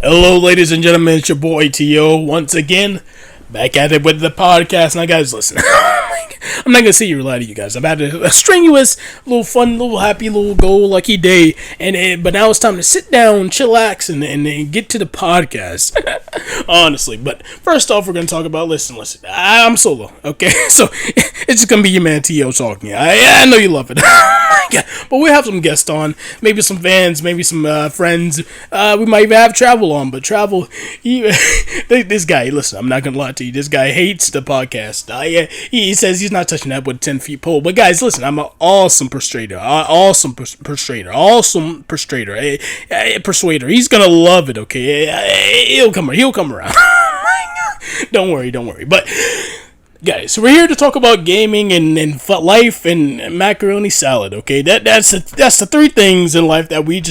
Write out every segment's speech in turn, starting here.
Hello, ladies and gentlemen, it's your boy T.O. once again, back at it with the podcast. Now, guys, listen, I'm not gonna sit here and lie to you guys. I've had a strenuous, little fun, little happy, little go-lucky day, but now it's time to sit down, chillax, and get to the podcast. Honestly, but first off, we're gonna talk about listen. I'm solo, okay? So it's just gonna be your man T.O. talking. I know you love it. But we have some guests on, maybe some fans, maybe some friends. We might even have Travel on, but Travel, this guy, listen, I'm not going to lie to you, this guy hates the podcast. He says he's not touching that with a 10-foot pole. But guys, listen, I'm an awesome persuader, persuader. He's going to love it, okay? He'll come around. Don't worry. But guys, so we're here to talk about gaming and life and macaroni salad, okay? That's the three things in life that we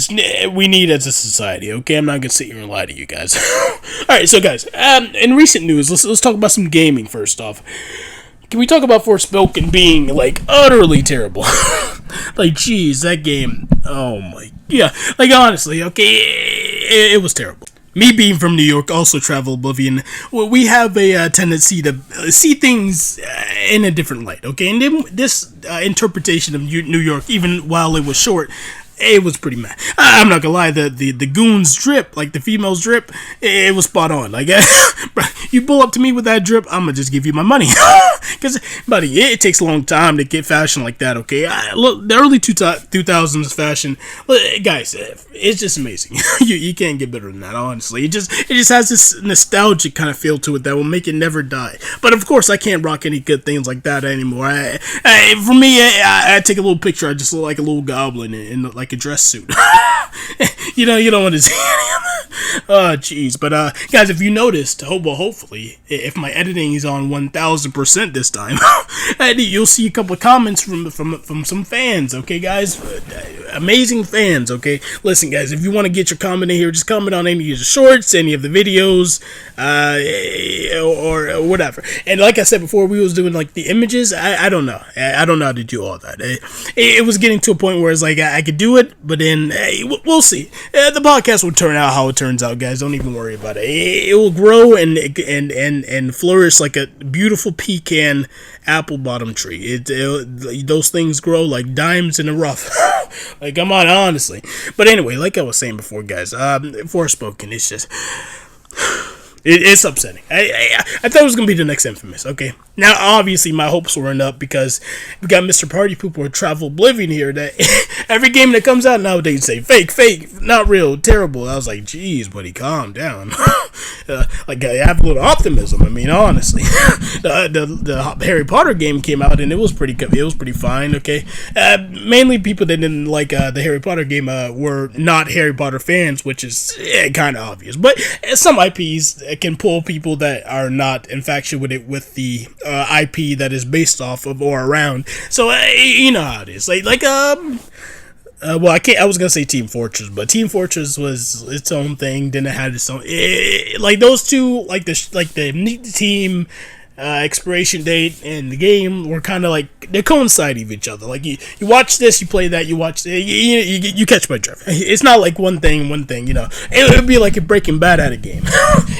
need as a society, okay? I'm not gonna sit here and lie to you guys. Alright, so guys, in recent news, let's talk about some gaming first off. Can we talk about Forspoken being, like, utterly terrible? Like, geez, that game, oh my, yeah, like, honestly, okay, it was terrible. Me being from New York, also Travel Oblivion, we have a tendency to see things in a different light, okay? And then this interpretation of New York, even while it was short, it was pretty mad. I'm not gonna lie, the goons drip, like the females drip, it was spot on. Like, you pull up to me with that drip, I'm gonna just give you my money. Because, buddy, it takes a long time to get fashion like that, okay? Look, the early 2000s fashion, guys, it's just amazing. you can't get better than that, honestly. It just has this nostalgic kind of feel to it that will make it never die. But, of course, I can't rock any good things like that anymore. For me, I take a little picture, I just look like a little goblin in like a dress suit. You don't want to see any of that. Oh, jeez. But, guys, if you noticed, hopefully, if my editing is on 1000% this time, you'll see a couple of comments from some fans, okay, guys? Amazing fans, okay? Listen, guys, if you want to get your comment in here, just comment on any of the shorts, any of the videos, or whatever. And like I said before, we was doing, like, the images. I don't know. I don't know how to do all that. It was getting to a point where it's like, I could do it, but then, we'll see. The podcast will turn out how it turns out, guys. Don't even worry about it. It will grow and flourish like a beautiful pecan apple bottom tree. Those things grow like dimes in the rough. Like, come on, honestly. But anyway, like I was saying before, guys, Forspoken, it's just... It's upsetting. I thought it was going to be the next Infamous, okay? Now, obviously, my hopes weren't up because we got Mr. Party Pooper or Travel Oblivion here that every game that comes out nowadays say fake, not real, terrible. I was like, geez, buddy, calm down. Like, I have a little optimism. I mean, honestly. The Harry Potter game came out and it was pretty fine, okay? Mainly people that didn't like the Harry Potter game were not Harry Potter fans, which is kind of obvious. But some IPs can pull people that are not infatuated with the IP that is based off of or around. So you know how it is. Well, I was gonna say Team Fortress, but Team Fortress was its own thing. Then it had its own. Like those two, like the team. Expiration date and the game were kind of like they coincide with each other. Like you watch this, you play that, you watch you catch my drift. It's not like one thing. It would be like a Breaking Bad at a game.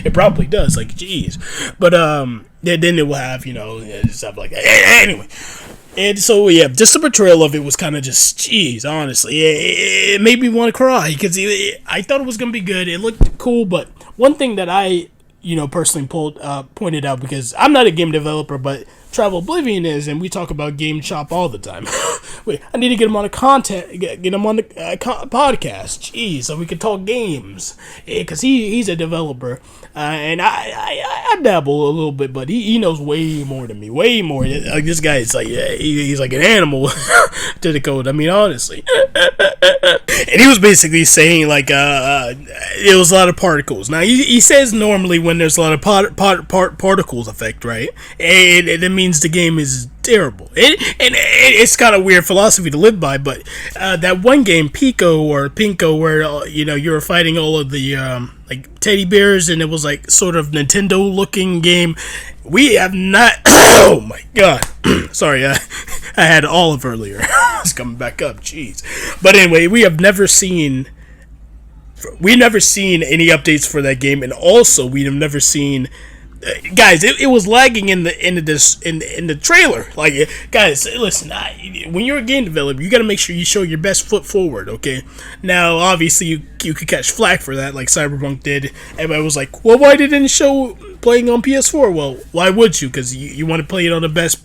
It probably does. Like, geez, but then it will have stuff like that. Anyway. And so, yeah, just the portrayal of it was kind of just, geez, honestly. It made me want to cry because I thought it was going to be good. It looked cool, but one thing that I personally pointed out, because I'm not a game developer, but Travel Oblivion is, and we talk about Game Chop all the time. Wait, I need to get him on a get him on the podcast, jeez, so we can talk games, because he's a developer, and I dabble a little bit, but he knows way more than me, way more. Like, this guy is like, he's like an animal to the code. I mean, honestly. And he was basically saying, like, it was a lot of particles. Now, he says normally when there's a lot of particles effect, right? And it means the game is terrible. It's kind of weird philosophy to live by, but that one game, Pico, where, you were fighting all of the, like, teddy bears, and it was, like, sort of Nintendo-looking game. We have not... Oh, my God. Sorry, I had olive earlier. It's coming back up, jeez. But anyway, we have never seen we never seen any updates for that game, and also we have never seen. Guys, it was lagging in the trailer. Like, guys, listen, when you're a game developer, you got to make sure you show your best foot forward. Okay, now obviously you could catch flack for that, like Cyberpunk did. Everybody was like, well, why didn't it show playing on PS4? Well, why would you? Because you want to play it on the best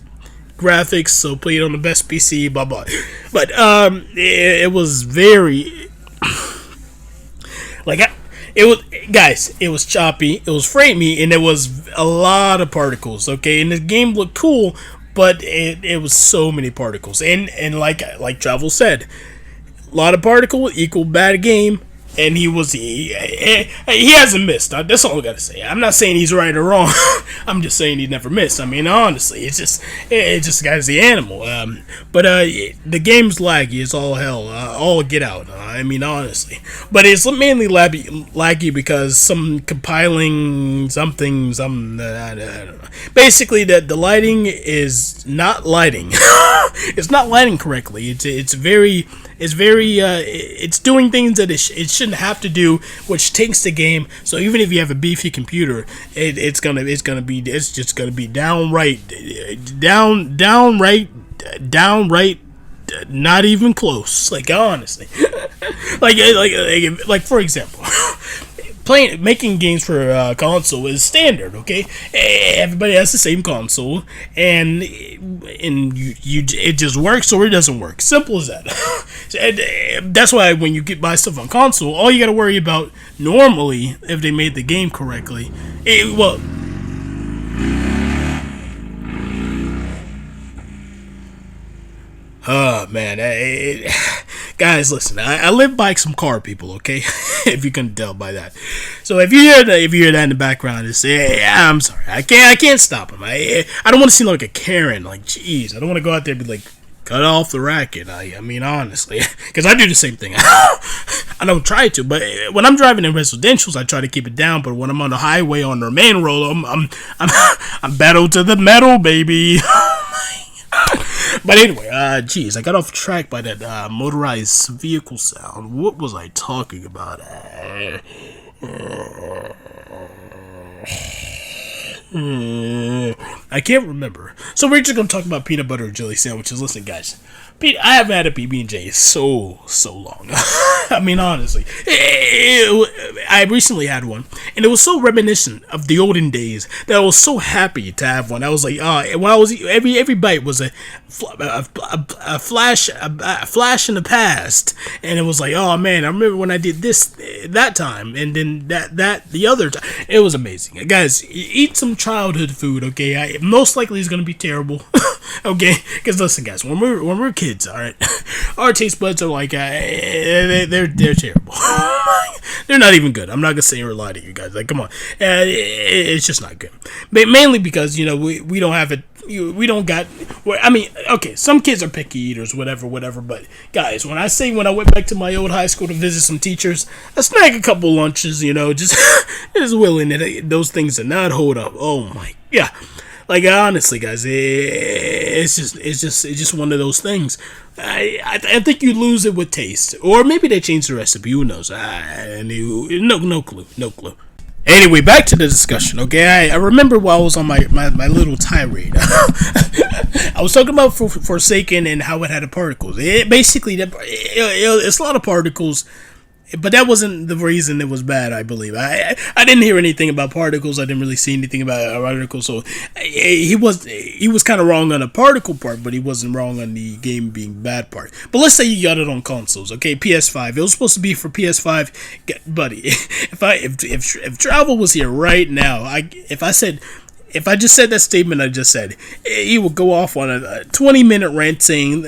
graphics, so play it on the best PC, blah blah. But it was very like it was, guys, it was choppy, it was framey, and there was a lot of particles. Okay, and the game looked cool, but it was so many particles, and like Travel said, a lot of particle equal bad game. And he hasn't missed. That's all I gotta say. I'm not saying he's right or wrong. I'm just saying he never missed. I mean, honestly, it's just the guy's the animal. But the game's laggy. It's all hell. All get out. I mean, honestly, but it's mainly laggy because some compiling something. I don't know. Basically, the lighting is not lighting. It's not lighting correctly. It's very. It's doing things that it shouldn't have to do, which takes the game. So even if you have a beefy computer, it's just gonna be downright, not even close. Like, honestly, like for example. Making games for console is standard, okay? Everybody has the same console, and it just works or it doesn't work. Simple as that. That's why when you buy stuff on console, all you got to worry about normally, if they made the game correctly, oh man, guys, listen. I live by some car people, okay? If you can tell by that. So if you hear that in the background, it's I'm sorry, I can't stop them. I don't want to seem like a Karen. Like, jeez, I don't want to go out there and be like, cut off the racket. I mean, honestly, because I do the same thing. I don't try to, but when I'm driving in residentials, I try to keep it down. But when I'm on the highway on the main road, I'm battle to the metal, baby. But anyway, geez, I got off track by that motorized vehicle sound. What was I talking about? I can't remember. So we're just gonna talk about peanut butter and jelly sandwiches. Listen, guys, I haven't had a PB&J so long. I mean, honestly, I recently had one, and it was so reminiscent of the olden days that I was so happy to have one. I was like, when I was every bite was a flash in the past, and it was like, oh man, I remember when I did this that time, and then that the other time. It was amazing, guys. Eat some childhood food, okay? Most likely it's gonna be terrible, okay? Because listen, guys, when we're kids, all right, our taste buds are like they're terrible. They're not even good. I'm not gonna say or lie to you guys. Like, come on, it's just not good. But mainly because we don't have it. We don't got. I mean, okay, some kids are picky eaters, whatever. But guys, when I went back to my old high school to visit some teachers, I snagged a couple lunches. Just willing that those things did not hold up. Oh my, yeah. Like, honestly, guys, it's just one of those things. I think you lose it with taste, or maybe they changed the recipe. Who knows? No clue. Anyway, back to the discussion, okay? I remember while I was on my little tirade. I was talking about Forsaken and how it had the particles. It's a lot of particles, but that wasn't the reason it was bad, I believe. I didn't hear anything about particles. I didn't really see anything about particles. So he was kind of wrong on the particle part, but he wasn't wrong on the game being bad part. But let's say you got it on consoles, okay? PS5. It was supposed to be for PS5, buddy. If Travel was here right now, if I just said that statement I just said, he would go off on a 20-minute rant saying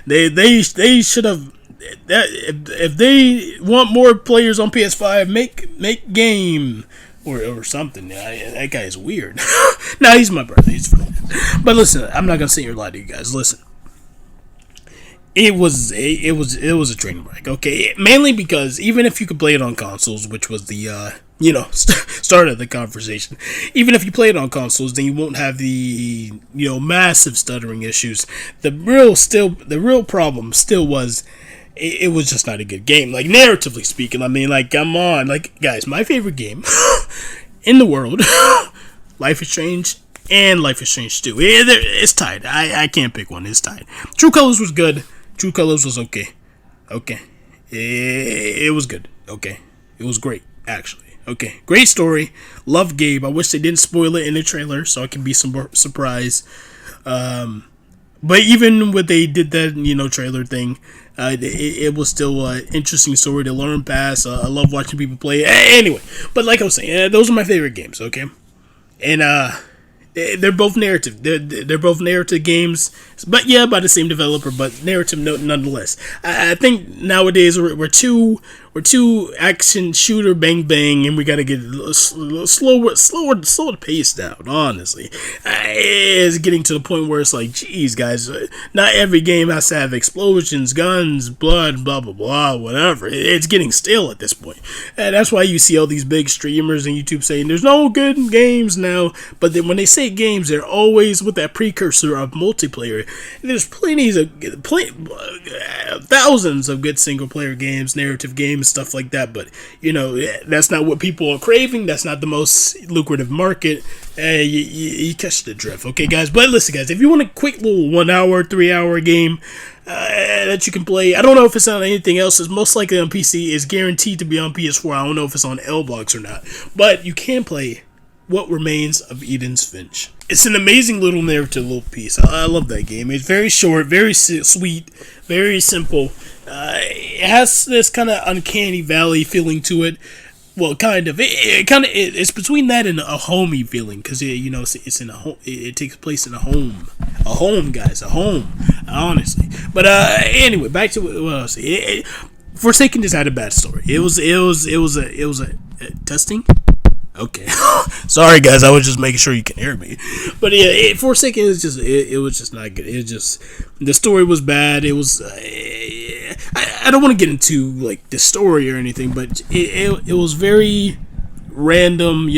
they should have. If they want more players on PS5, make game or something. That guy is weird. No, he's my brother. He's fine. But listen, I'm not gonna sit here and lie to you guys. Listen, it was a train wreck. Okay, mainly because even if you could play it on consoles, which was the start of the conversation, even if you play it on consoles, then you won't have the massive stuttering issues. The real problem still was. it was just not a good game. Like, narratively speaking, I mean, like, come on. Like, guys, my favorite game in the world, Life is Strange and Life is Strange 2. It's tied. I can't pick one. It's tied. True Colors was good. True Colors was okay. Okay. It was good. Okay. It was great, actually. Okay. Great story. Love Gabe. I wish they didn't spoil it in the trailer so I can be surprised. But even when they did that, trailer thing, it was still an interesting story to learn past. I love watching people play. Anyway, but like I was saying, those are my favorite games, okay? And they're both narrative. They're both narrative games, but yeah, by the same developer, but narrative nonetheless. I think nowadays we're too action shooter bang bang, and we gotta get slower the pace down. Honestly, it's getting to the point where it's like, geez, guys, not every game has to have explosions, guns, blood, blah blah blah, whatever. It's getting stale at this point, and that's why you see all these big streamers on YouTube saying there's no good games now. But then when they say games, they're always with that precursor of multiplayer. There's thousands of good single player games, narrative games, stuff like that, but that's not what people are craving. That's not the most lucrative market. You catch the drift, okay, guys? But listen, guys, if you want a quick little 1 hour, 3 hour game that you can play, I don't know if it's on anything else. It's most likely on PC. It's guaranteed to be on PS4. I don't know if it's on Xbox or not, but you can play What Remains of Edith Finch. It's an amazing little narrative little piece. I love that game. It's very short, very sweet, very simple. It has this kind of uncanny valley feeling to it. Well, kind of. It's between that and a homey feeling, because it's in a home. It takes place in a home, guys, a home. Honestly, but anyway, back to what else. Forsaken just had a bad story. It was a testing. Okay, sorry guys, I was just making sure you can hear me. But yeah, Forsaken is just it was just not good. It just, the story was bad. It was I don't want to get into like the story or anything, but it was very random,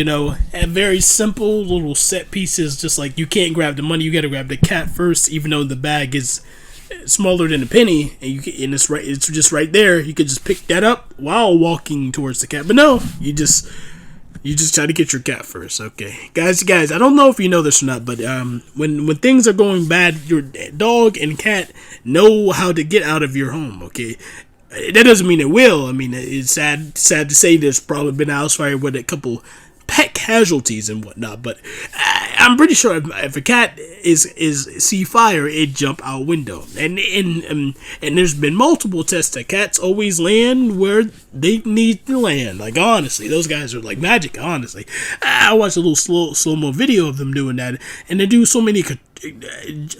and very simple little set pieces. Just like, you can't grab the money, you got to grab the cat first, even though the bag is smaller than a penny, and it's just right there. You could just pick that up while walking towards the cat, but no, you just try to get your cat first, okay? Guys, I don't know if you know this or not, but when things are going bad, your dog and cat know how to get out of your home, okay? That doesn't mean it will. I mean, it's sad to say there's probably been a house fire with a couple pet casualties and whatnot, but I'm pretty sure if a cat see fire, it jump out window, and there's been multiple tests that cats always land where they need to land. Like, honestly, those guys are like magic. Honestly, I watched a little slow-mo video of them doing that, and they do so many,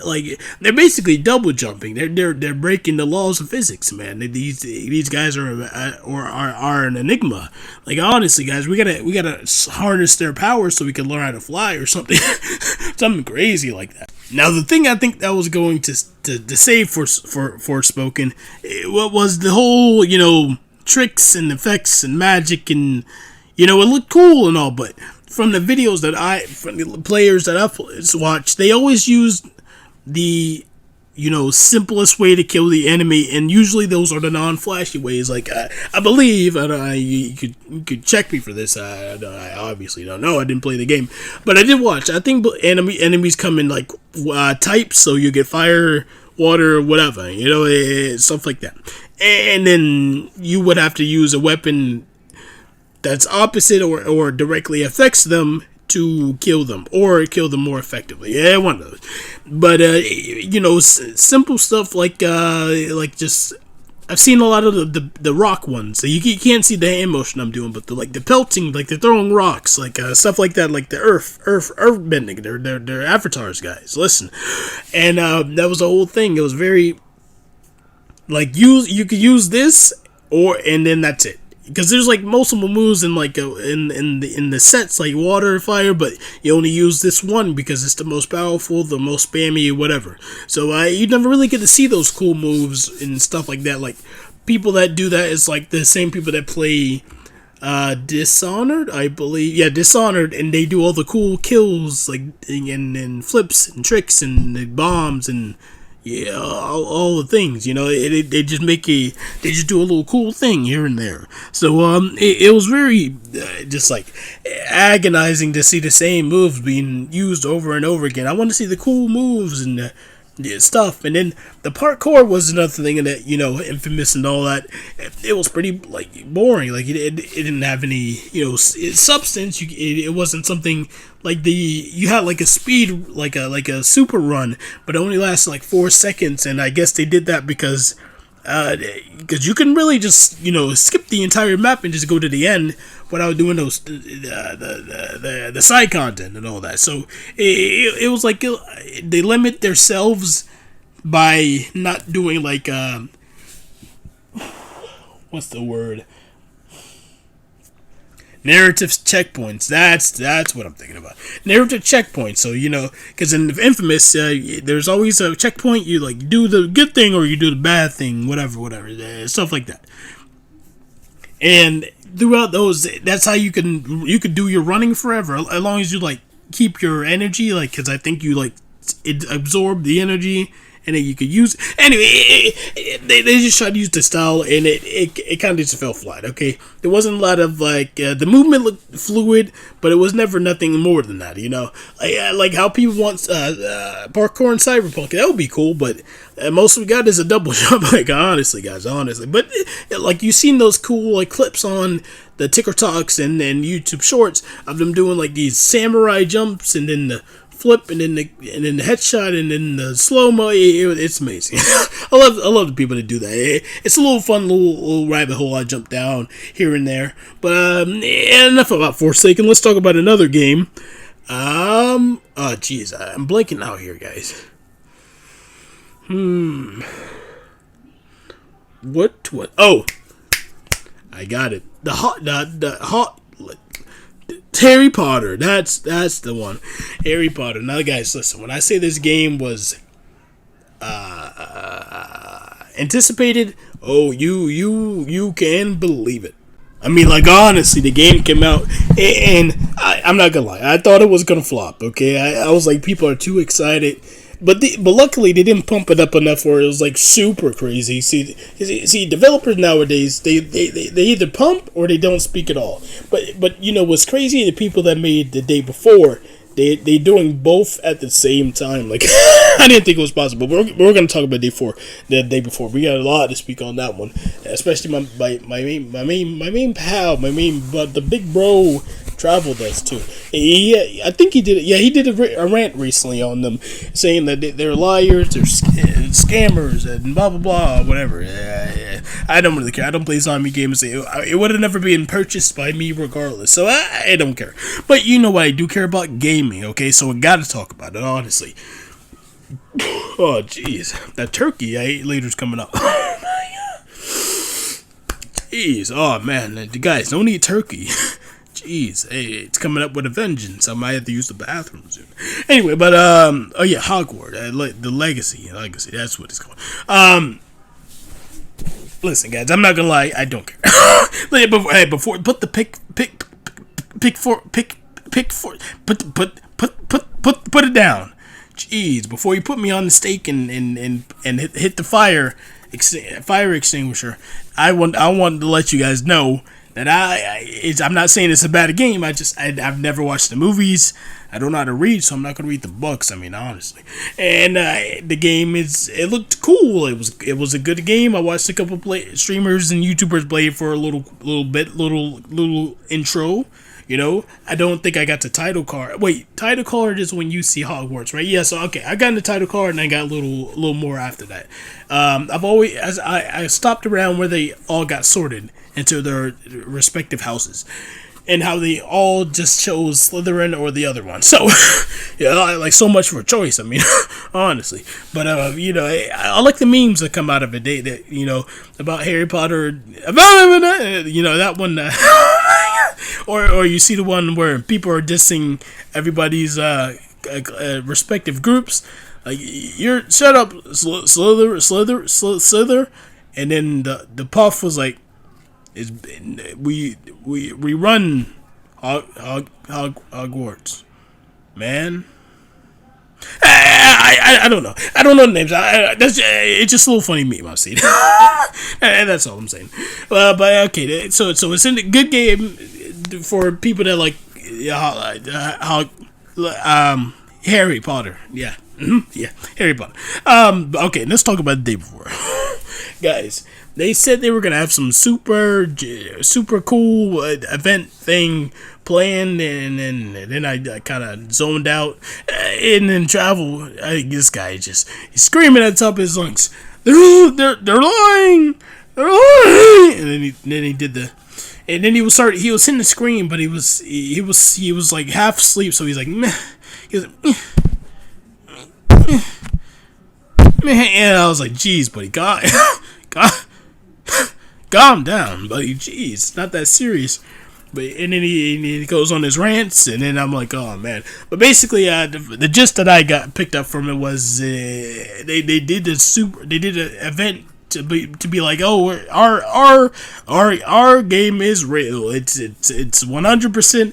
like, they're basically double jumping. They're breaking the laws of physics, man. These guys are an enigma. Like, honestly, guys, we gotta harness their power so we can learn how to fly or something. Something crazy like that. Now, the thing I think that was going to save Forspoken, what was the whole, tricks and effects and magic, and it looked cool and all, but from the videos from the players that I've watched, they always used the simplest way to kill the enemy, and usually those are the non-flashy ways. Like, I believe, you could check me for this. I obviously don't know. I didn't play the game, but I did watch. I think enemies come in like types, so you get fire, water, whatever, stuff like that. And then you would have to use a weapon that's opposite or directly affects them to kill them, or kill them more effectively. Yeah, one of those. But simple stuff like just, I've seen a lot of the rock ones. So you can't see the hand motion I'm doing, but the pelting, like the throwing rocks, like stuff like that, like the earth bending. They're avatars, guys. Listen, and that was the whole thing. It was very like, you could use this, and then that's it. Because there's like multiple moves in like in the sets, like water, fire, but you only use this one because it's the most powerful, the most spammy, whatever. So you never really get to see those cool moves and stuff like that. Like, people that do that is like the same people that play Dishonored, I believe. Yeah, Dishonored, and they do all the cool kills, like and flips and tricks and the bombs and yeah, all the things, they just they just do a little cool thing here and there. So it was very just like agonizing to see the same moves being used over and over again. I want to see the cool moves and stuff. And then the parkour was another thing that, Infamous and all that. It was pretty like boring. Like it didn't have any substance. It wasn't something like you had like a speed like a super run, but it only lasted like 4 seconds. And I guess they did that because you can really just skip the entire map and just go to the end without doing those the side content and all that. So it was like they limit themselves by not doing like what's the word, narrative checkpoints. That's what I'm thinking about. Narrative checkpoints. So because in Infamous, there's always a checkpoint. You like do the good thing or you do the bad thing, whatever, stuff like that. And throughout those, that's how you can do your running forever, as long as you like keep your energy, like because I think you like it absorb the energy and then you could use anyway. They just tried to use the style, and it kind of just fell flat. Okay, there wasn't a lot of like the movement looked fluid, but it was never nothing more than that. Like how people want parkour in Cyberpunk. That would be cool, but most we got is a double jump. Like honestly, guys, but like you've seen those cool like clips on the TikToks and YouTube Shorts of them doing like these samurai jumps and then the flip and then the headshot and then the slow mo. It's amazing. I love the people that do that. It's a little fun little rabbit hole I jump down here and there. But enough about Forsaken. Let's talk about another game. Oh jeez, I'm blanking out here, guys. What? Oh, I got it. The hot. Harry Potter. That's the one. Harry Potter. Now, guys, listen. When I say this game was anticipated, oh, you can believe it. I mean, like honestly, the game came out, and I'm not gonna lie. I thought it was gonna flop. Okay, I was like, people are too excited. But luckily they didn't pump it up enough where it was like super crazy. See, developers nowadays they either pump or they don't speak at all. But what's crazy? The people that made the day before, they doing both at the same time. Like I didn't think it was possible. But we're gonna talk about the day before. We got a lot to speak on that one, especially my main pal, but the big bro. Travel does too. I think he did it. Yeah, he did a rant recently on them, saying that they're liars, they're scammers, and blah blah blah, whatever. I don't really care. I don't play zombie games. It would have never been purchased by me regardless, so I don't care. But I do care about gaming. Okay, so I got to talk about it honestly. Oh jeez, that turkey I ate later's coming up. Oh my god. Jeez, oh man, the guys don't eat turkey. Jeez, hey, it's coming up with a vengeance. I might have to use the bathroom soon. Anyway, but oh yeah, Hogwarts, the Legacy, that's what it's called. Listen, guys, I'm not gonna lie, I don't care. Hey, before put the pick put it down. Jeez, before you put me on the stake and hit the fire extinguisher, I want to let you guys know that I'm not saying it's a bad game. I've never watched the movies. I don't know how to read, so I'm not gonna read the books. I mean, honestly, and the game it looked cool. It was a good game. I watched a couple streamers and YouTubers play it for a little intro. I don't think I got the title card. Wait, title card is when you see Hogwarts, right? Yeah, so okay, I got in the title card and I got a little more after that. I stopped around where they all got sorted into their respective houses, and how they all just chose Slytherin or the other one. So, yeah, like so much for choice. I mean, honestly, but I like the memes that come out of it. They about Harry Potter, that one. Or you see the one where people are dissing everybody's respective groups. Like you're shut up, Slither, and then the Puff was like, we run Hogwarts, man. I don't know. I don't know the names. It's just a little funny meme I've seen. And that's all I'm saying. But okay, so it's a good game for people that like Harry Potter. Yeah. Yeah, Harry Potter. Okay, let's talk about the day before. Guys, they said they were gonna have some super cool event thing planned, and then I kind of zoned out, and then travel. This guy just he's screaming at the top of his lungs. They're lying. They're lying. And then he did the. And then he was hitting the screen, but he was like half asleep, so he's like, meh. He was like, meh. And I was like, "Geez, buddy, calm down, buddy. Jeez, it's not that serious." But and then he goes on his rants, and then I'm like, "Oh man!" But basically, the gist that I got picked up from it was they did an event to be like, "Oh, our game is real. It's 100%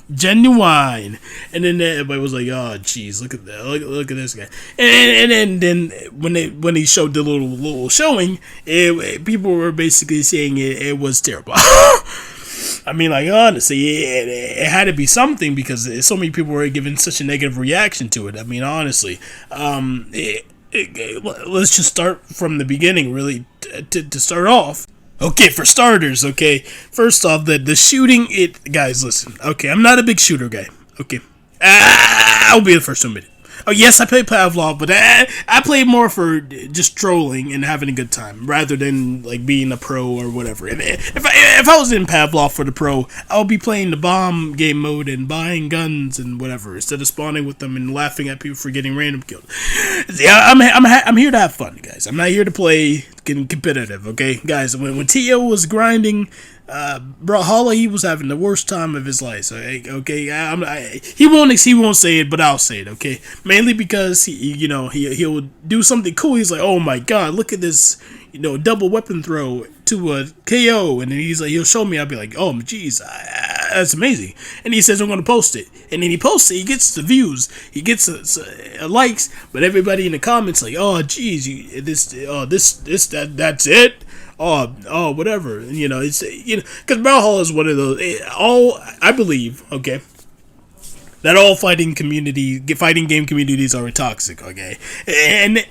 genuine." And then everybody was like, "Oh, jeez, look at that! Look at this guy." And then when he showed the little showing, people were basically saying it was terrible. I mean, like, honestly, it had to be something because so many people were giving such a negative reaction to it. I mean, honestly, let's just start from the beginning, really, to start off. Okay, for starters, okay, first off, the shooting, guys, listen, okay, I'm not a big shooter guy, okay, I'll be the first to admit it. Oh, yes, I play Pavlov, but I play more for just trolling and having a good time, rather than, like, being a pro or whatever. If I was in Pavlov for the pro, I would be playing the bomb game mode and buying guns and whatever, instead of spawning with them and laughing at people for getting random killed. Yeah, I'm here to have fun, guys. I'm not here to play getting competitive, okay? Guys, when T.O. was grinding Brawlhalla, he was having the worst time of his life. So, okay, he won't say it, but I'll say it. Okay, mainly because he'll do something cool. He's like, "Oh my god, look at this, double weapon throw to a KO," and then he'll show me. I'll be like, "Oh, geez, that's amazing." And he says, "I'm going to post it," and then he posts it. He gets the views, he gets likes, but everybody in the comments like, "Oh, geez, that's it." Whatever. It's because Brawlhalla is one of those. I believe. Okay. That all fighting game communities are toxic, okay? And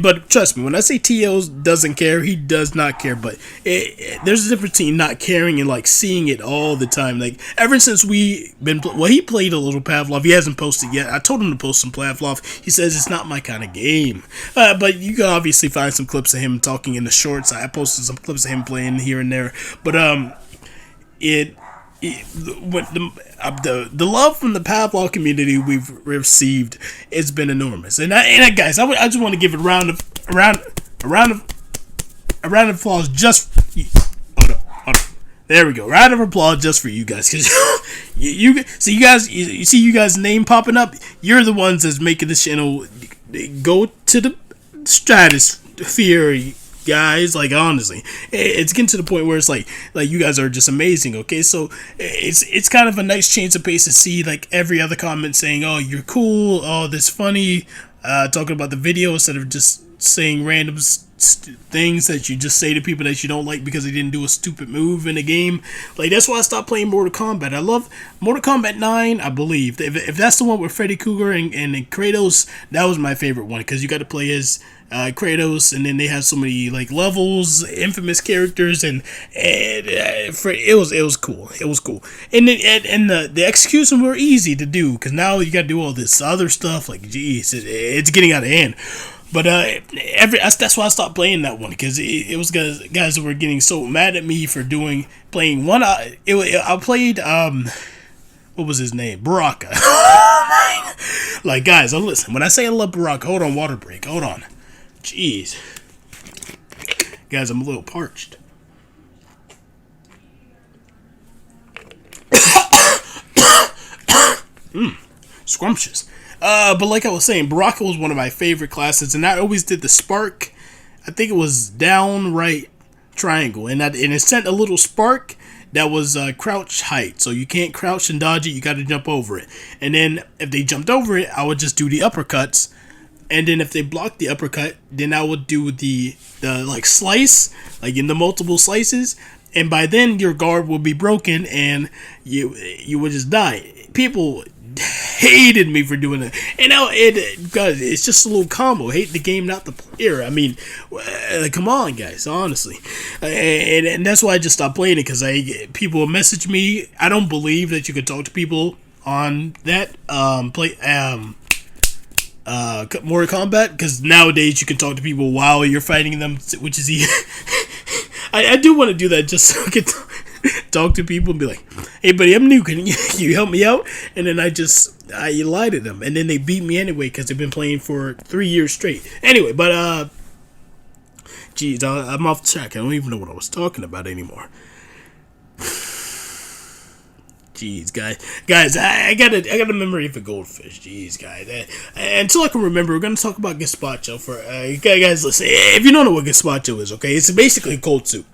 but trust me, when I say T.O. doesn't care, he does not care. But there's a difference between not caring and like seeing it all the time. Like ever since he played a little Pavlov. He hasn't posted yet. I told him to post some Pavlov. He says it's not my kind of game. But you can obviously find some clips of him talking in the shorts. I posted some clips of him playing here and there. But the love from the Pavlov community we've received has been enormous, and guys, I just want to give a round of applause just. Hold up. There we go. Round of applause just for you guys, because you see you guys' name popping up. You're the ones that's making this channel go to the stratosphere. Guys, like honestly, it's getting to the point where it's like you guys are just amazing. Okay, so it's kind of a nice change of pace to see like every other comment saying, "Oh, you're cool," "Oh, this funny," talking about the video instead of just saying random things that you just say to people that you don't like because they didn't do a stupid move in the game. Like that's why I stopped playing Mortal Kombat. I love Mortal Kombat 9, I believe. If that's the one with Freddy Krueger and Kratos, that was my favorite one because you got to play as Kratos, and then they had so many like levels, infamous characters, and it was cool. It was cool, and the execution were easy to do because now you got to do all this other stuff. Like, geez, it's getting out of hand. But that's why I stopped playing that one because it was guys that were getting so mad at me for playing one. I played what was his name? Baraka. Like guys, listen. When I say I love Baraka, hold on, water break. Hold on. Jeez, guys, I'm a little parched. Scrumptious. But like I was saying, Baraka was one of my favorite classes, and I always did the spark. I think it was down, right, triangle, and it sent a little spark, that was crouch height. So you can't crouch and dodge it. You got to jump over it. And then if they jumped over it, I would just do the uppercuts. And then if they blocked the uppercut, then I would do the like slice, like in the multiple slices. And by then your guard will be broken and you would just die. People hated me for doing it. And now guys, it's just a little combo. Hate the game, not the player. I mean, come on, guys. Honestly, and that's why I just stopped playing it, because people message me. I don't believe that you could talk to people on that Mortal Kombat, because nowadays you can talk to people while you're fighting them, which is easy. I do want to do that just so I can talk to people and be like, hey buddy, I'm new, can you help me out? And then I lied to them, and then they beat me anyway because they've been playing for 3 years straight. Anyway, but geez, I'm off track. I don't even know what I was talking about anymore. Jeez, guys, I got a memory of a goldfish. Jeez, guys, until I can remember, we're gonna talk about gazpacho for guys. Listen, if you don't know what gazpacho is, okay, it's basically cold soup,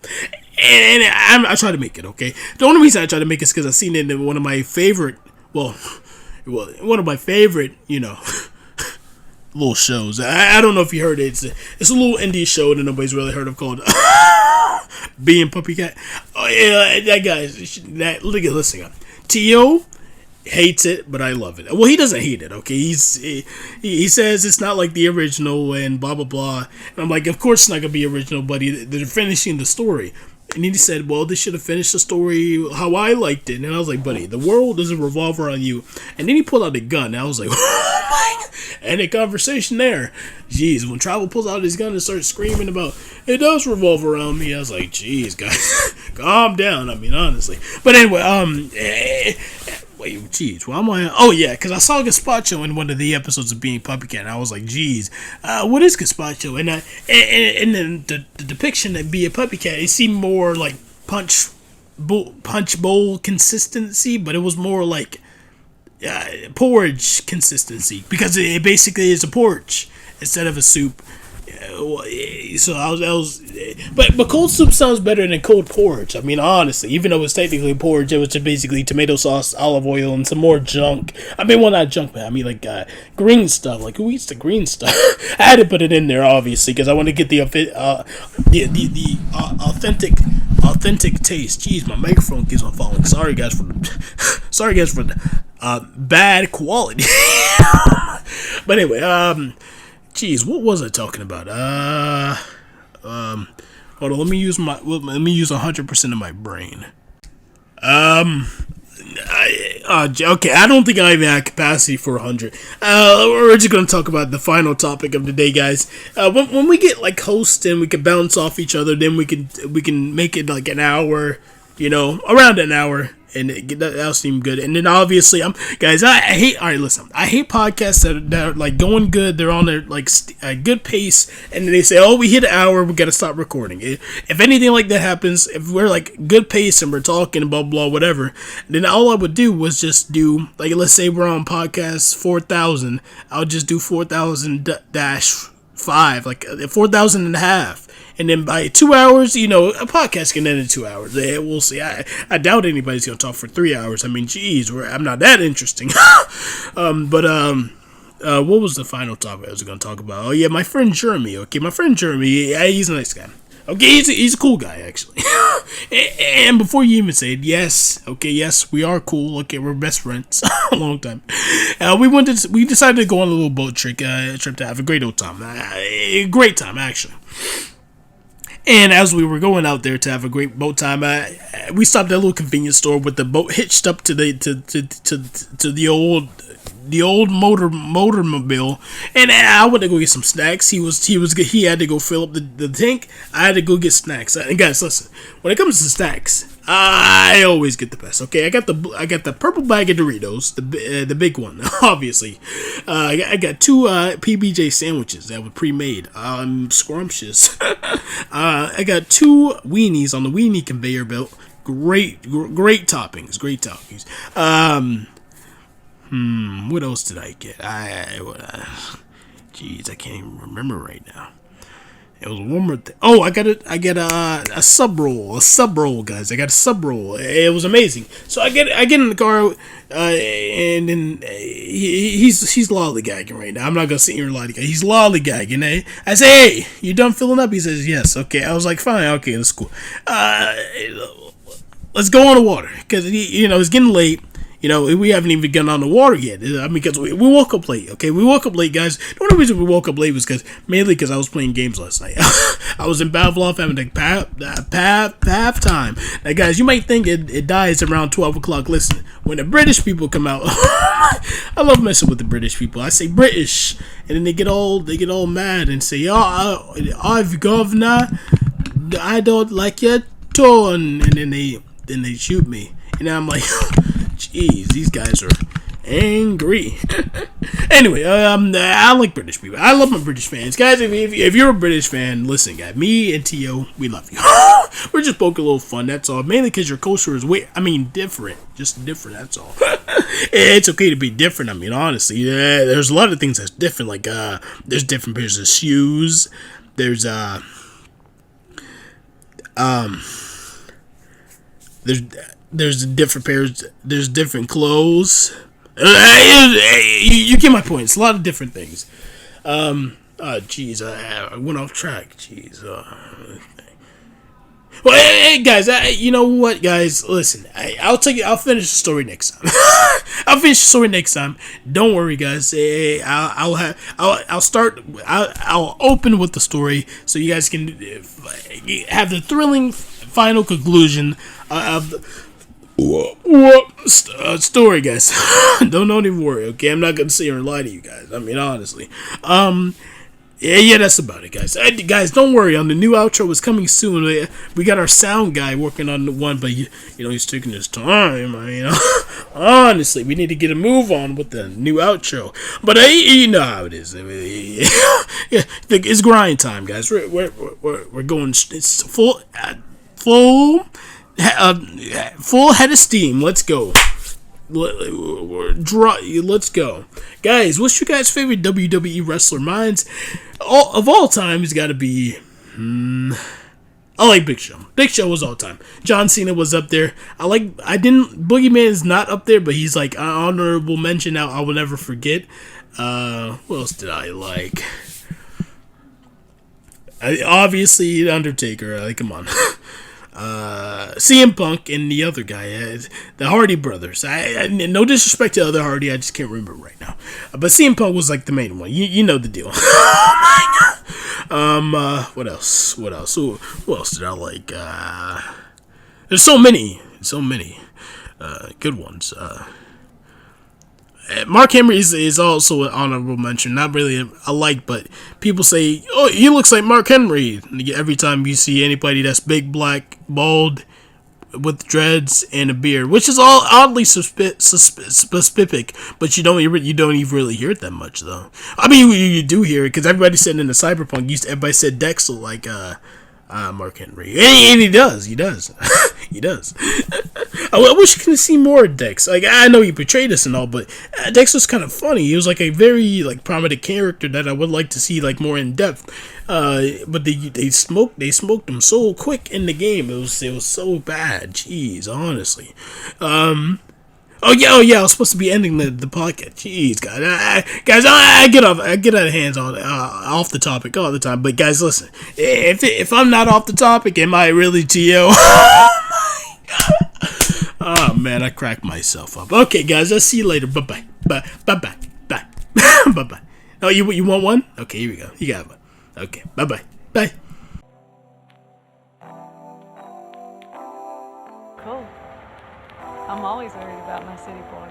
and I try to make it. Okay, the only reason I try to make it is because I've seen it in one of my favorite, little shows. I don't know if you heard it. It's a little indie show that nobody's really heard of called Being Puppy Cat. Oh yeah, that guys, listen up. Tio hates it, but I love it. Well, he doesn't hate it, okay? He says it's not like the original and blah blah blah. And I'm like, of course it's not gonna be original, buddy. They're finishing the story. And he said, well, they should have finished the story how I liked it. And I was like, buddy, the world doesn't revolve around you. And then he pulled out a gun. And I was like, oh my God. And a conversation there. Jeez, when Travel pulls out his gun and starts screaming about, it does revolve around me. I was like, jeez, guys, calm down. I mean, honestly. But anyway, wait, jeez, why am I? Oh yeah, because I saw gazpacho in one of the episodes of Being Puppy Cat, and I was like, jeez, what is gazpacho? And then the depiction of Being a Puppy Cat, it seemed more like punch bowl consistency, but it was more like porridge consistency, because it basically is a porridge instead of a soup. So but cold soup sounds better than cold porridge. I mean, honestly, even though it's technically porridge, it was just basically tomato sauce, olive oil, and some more junk. I mean, well, not junk, man. I mean, like green stuff. Like, who eats the green stuff? I had to put it in there, obviously, because I want to get the authentic taste. Jeez, my microphone keeps on falling. Sorry, guys, for the bad quality. But anyway, jeez, what was I talking about? Hold on, let me use 100% of my brain. Okay, I don't think I even have capacity for 100. We're just gonna talk about the final topic of the day, guys. When we get like hosts and we can bounce off each other, then we can make it like an hour, around an hour. And that'll seem good. And then obviously, I hate podcasts that are like going good. They're on their like a good pace, and then they say, "Oh, we hit an hour, we gotta stop recording." If anything like that happens, if we're like good pace and we're talking blah blah whatever, then all I would do was just do, like, let's say we're on podcast 4,000, I'll just do 4,000-5, like 4,000 and a half. And then by 2 hours, a podcast can end in 2 hours. We'll see. I doubt anybody's going to talk for 3 hours. I mean, geez, I'm not that interesting. But what was the final topic I was going to talk about? Oh, yeah, my friend Jeremy. Okay, my friend Jeremy, he's a nice guy. Okay, he's a cool guy, actually. And before you even say it, yes, we are cool. Okay, we're best friends. A long time. We decided to go on a little boat trip to have a great old time. A great time, actually. And as we were going out there to have a great boat time, we stopped at a little convenience store with the boat hitched up to the old motormobile, and I went to go get some snacks. He had to go fill up the tank. I had to go get snacks. And guys, listen, when it comes to snacks, I always get the best. Okay, I got the purple bag of Doritos, the big one, obviously. I got two PBJ sandwiches that were pre-made. I'm scrumptious. I got two weenies on the weenie conveyor belt. Great toppings. What else did I get? Jeez, I can't even remember right now. It was one more thing. Oh, I got a sub roll, guys. I got a sub roll. It was amazing. So I get in the car, and then he's lollygagging right now. I'm not gonna sit here and lollygag. He's lollygagging. I say, hey, you done filling up? He says, yes. Okay. I was like, fine. Okay, that's cool. Let's go on the water because it's getting late. We haven't even gotten on the water yet. I mean, because we woke up late, okay? We woke up late, guys. The only reason we woke up late was mainly because I was playing games last night. I was in Pavlov having a pap time. Now, guys, you might think it dies around 12 o'clock. Listen, when the British people come out, I love messing with the British people. I say British, and then they get all mad and say, oh, I've governor, I don't like your tone, and then they shoot me. And I'm like, jeez, these guys are angry. Anyway, I like British people. I love my British fans. Guys, if you're a British fan, listen, guys. Me and T.O., we love you. We're just poking a little fun, that's all. Mainly because your culture is different. Just different, that's all. It's okay to be different. I mean, honestly, there's a lot of things that's different. Like, there's different pairs of shoes. There's different pairs. There's different clothes. You get my point. It's a lot of different things. Jeez, I went off track. Jeez. Well, hey guys, you know what, guys? Listen, I'll finish the story next time. I'll finish the story next time. Don't worry, guys. I'll start. I'll open with the story so you guys can have the thrilling final conclusion of the story, guys. Don't even worry, okay? I'm not gonna sit here and lie to you guys. I mean, honestly. Yeah, that's about it, guys. Guys, don't worry. On the new outro is coming soon. We got our sound guy working on the one, but he's taking his time. Honestly, we need to get a move on with the new outro. But you know how it is. Yeah, it's grind time, guys. We're going. It's full head of steam. Let's go. Let's go, guys. What's your guys' favorite WWE wrestler? Mine's of all time has got to be. I like Big Show. Big Show was all time. John Cena was up there. Boogeyman is not up there, but he's like an honorable mention. Now I will never forget. What else did I like? Obviously, Undertaker. Come on. CM Punk and the other guy, the Hardy brothers. No disrespect to other Hardy, I just can't remember right now. But CM Punk was like the main one. You know the deal. Oh my god. What else? Who else did I like? There's so many good ones. Mark Henry is also an honorable mention. Not really a like, but people say, oh, he looks like Mark Henry. Every time you see anybody that's big, black, bald, with dreads and a beard, which is all oddly specific, but you don't even really hear it that much, though. I mean, you do hear it, because everybody said in the Cyberpunk, everybody said Dex looked like Mark Henry, and he does. He does. I wish you could see more of Dex. Like, I know he portrayed us and all, but Dex was kind of funny. He was like a very prominent character that I would like to see more in depth. But they smoked him so quick in the game. It was so bad. Jeez, honestly. Oh yeah, I was supposed to be ending the podcast. Jeez, guys, I get out of hands off the topic all the time. But guys, listen, if I'm not off the topic, am I really T.O.? Oh my god! Oh man, I cracked myself up. Okay, guys, I'll see you later. Bye. Bye. Oh, you want one? Okay, here we go. You got one. Okay, bye. Cool. I'm always worried about my city boy.